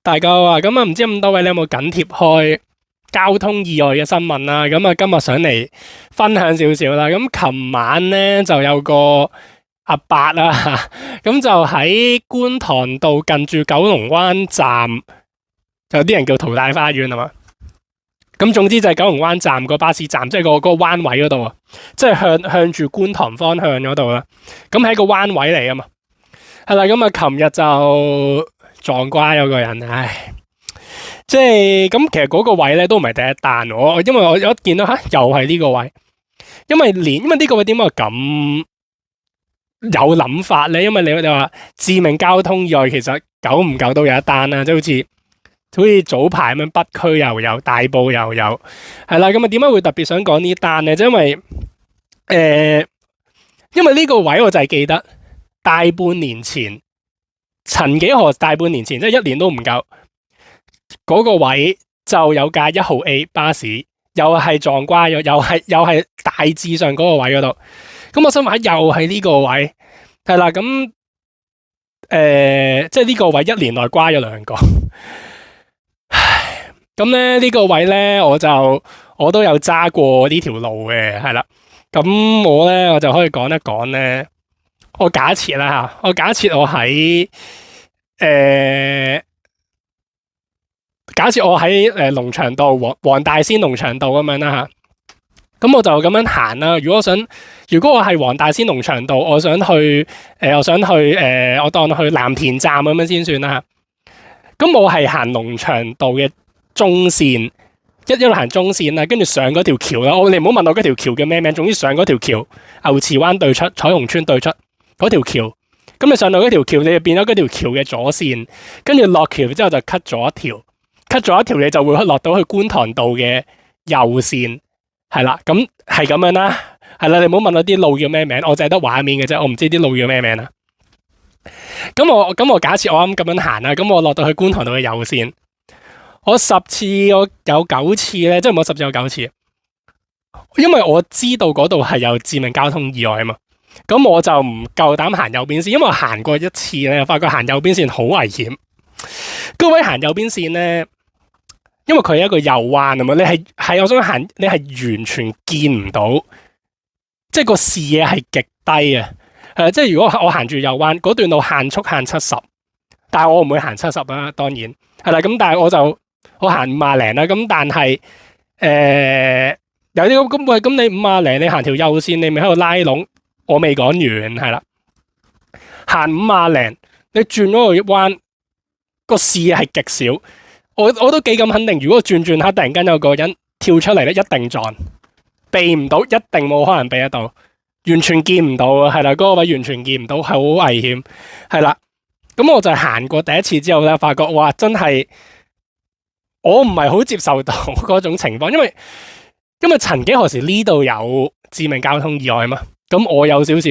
大家好啊，咁啊唔知咁多位你有冇緊貼開交通意外嘅新聞啦？咁啊今日上嚟分享少少啦。咁琴晚咧就有個阿伯啦，咁就喺觀塘道近住九龍灣站，有啲人叫淘大花園啊嘛。咁總之就係九龍灣站個巴士站，即係個彎位嗰度啊，即係向住觀塘方向嗰度啦。咁係個彎位嚟啊嘛。係啦，咁啊琴日就撞瓜有個人，唉，即係咁，其實嗰個位咧都唔係第一單，因為我一見到又係呢個位，因為呢個位點解咁有諗法咧？因為你話致命交通意外，其實久唔久都有一單啦，即係好似早排咁樣，北區又有，大埔又有，係啦。咁啊點解會特別想講呢單咧？即係因為呢個位我就係記得大半年前。曾幾何大半年前，即係1年都唔夠，嗰個位就有架1號 A 巴士，又係撞瓜咗，又係大致上嗰個位嗰度。咁我心諗又係呢個位，係啦。咁即係呢個位1年內瓜咗2個。唉，咁咧呢個位咧，我都有揸過呢條路嘅，係啦。咁我就可以講一講咧。我假設啦嚇，我喺龍翔道黃大仙龍翔道咁樣啦嚇，咁我就咁樣行啦。如果我係黃大仙龍翔道，我當去藍田站咁樣先算啦嚇。咁我係行龍翔道嘅中線，一路行中線啦，跟住上嗰條橋啦。你唔好問我嗰條橋叫咩名，總之上嗰條橋，牛池灣對出，彩虹村對出。嗰條橋，咁你上到嗰條橋，你就變咗嗰條橋嘅左線，跟住落橋之後就 cut 咗一條，你就會落到去觀塘道嘅右線，係啦，咁係咁樣啦，係啦，你唔好問我啲路叫咩名，我淨係得畫面嘅啫，我唔知啲路叫咩名啦。咁我假設我啱咁樣行啦，咁我落到去觀塘道嘅右線，我10次我有9次咧，即係唔好10次有9次，因為我知道嗰度係有致命交通意外啊嘛。咁我就唔夠膽行右邊線，因為我行過一次咧，發覺行右邊線好危險。嗰位行右邊線咧，因為佢係一個右彎啊嘛，你我想行，你係完全見唔到，即係個視野係極低啊。即係如果我行住右彎嗰段路限速限70，但係我唔會行70啦，當然係啦。咁但係我行50零啦，咁但係有啲咁你50零，你行條右線，你咪喺度拉攏。我未講完，係啦，行50零，你轉嗰個彎，個視野係極少，我都幾咁肯定，如果轉下突然間有個人跳出嚟咧，一定撞，避唔到，一定冇可能避得到，完全見唔到啊，係啦，嗰個位完全見唔到，係好危險，係啦，咁我就行過第一次之後咧，發覺哇，真係我唔係好接受到嗰種情況，因為曾幾何時呢度有致命交通意外嘛。咁我有少少，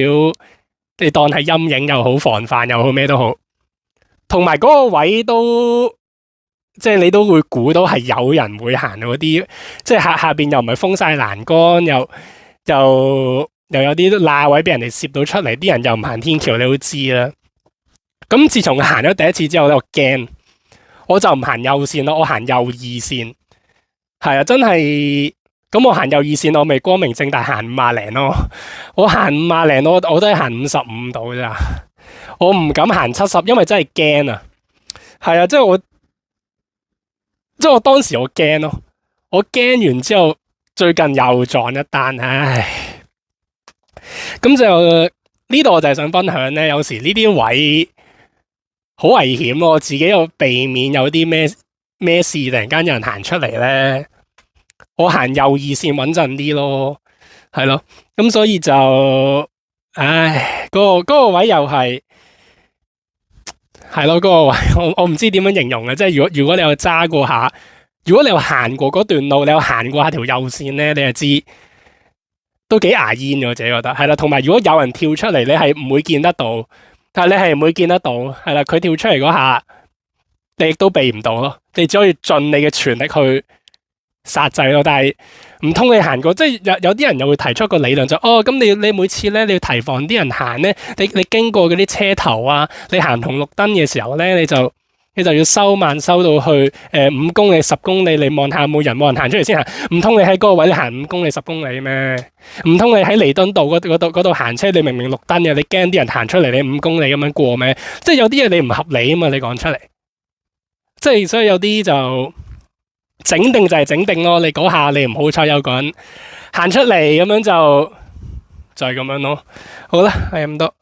你當係陰影又好，防範又好，咩都好，同埋嗰個位都，即係你都會估到係有人會行嗰啲，即係下邊又唔係封晒欄杆，又有啲罅位俾人哋攝到出嚟，啲人又唔行天橋，你都知啦。咁自從行咗第一次之後咧，我驚，我就唔行右線咯，我行右二線，係啊，真係。咁我行右二線，我咪光明正大行50零咯。我行50零，我都係行55度咋。我唔敢行70，因為真係驚啊。係啊，即係我當時我驚咯。我驚完之後，最近又撞一單，唉。咁就呢度我就係想分享咧，有時呢啲位好危險咯。我自己又避免有啲咩事突然間有人行出嚟咧。我行右二線穩陣啲咯，係咯，咁所以就，唉，嗰個位又係咯，嗰個位我唔知點樣形容嘅，即係如果你有揸過下，如果你有行過嗰段路，你有行過下條右線咧，你就知都幾牙煙嘅，我自己覺得係啦。同埋如果有人跳出嚟，你係唔會見得到，但係你係唔會見得到，係啦，佢跳出嚟嗰下，你亦都避唔到咯，你只可以盡你嘅全力去殺制咯，但係唔通你行過，即係有啲人又會提出一個理論咁你每次咧你要提防啲人行咧，你經過嗰啲車頭啊，你行紅綠燈嘅時候咧，你就你就要收慢收到去5公里、10公里，你望下冇人行出嚟先行。唔通你喺嗰個位你行5公里、10公里咩？唔通你喺彌敦道嗰度行車，你明明綠燈嘅，你驚啲人行出嚟，你5公里咁樣過咩？即係有啲嘢你唔合理啊嘛，你講出嚟。即係所以有啲就整定就係整定咯。你嗰下你唔好彩有個人行出嚟咁樣就係咁樣咯。好啦，係咁多。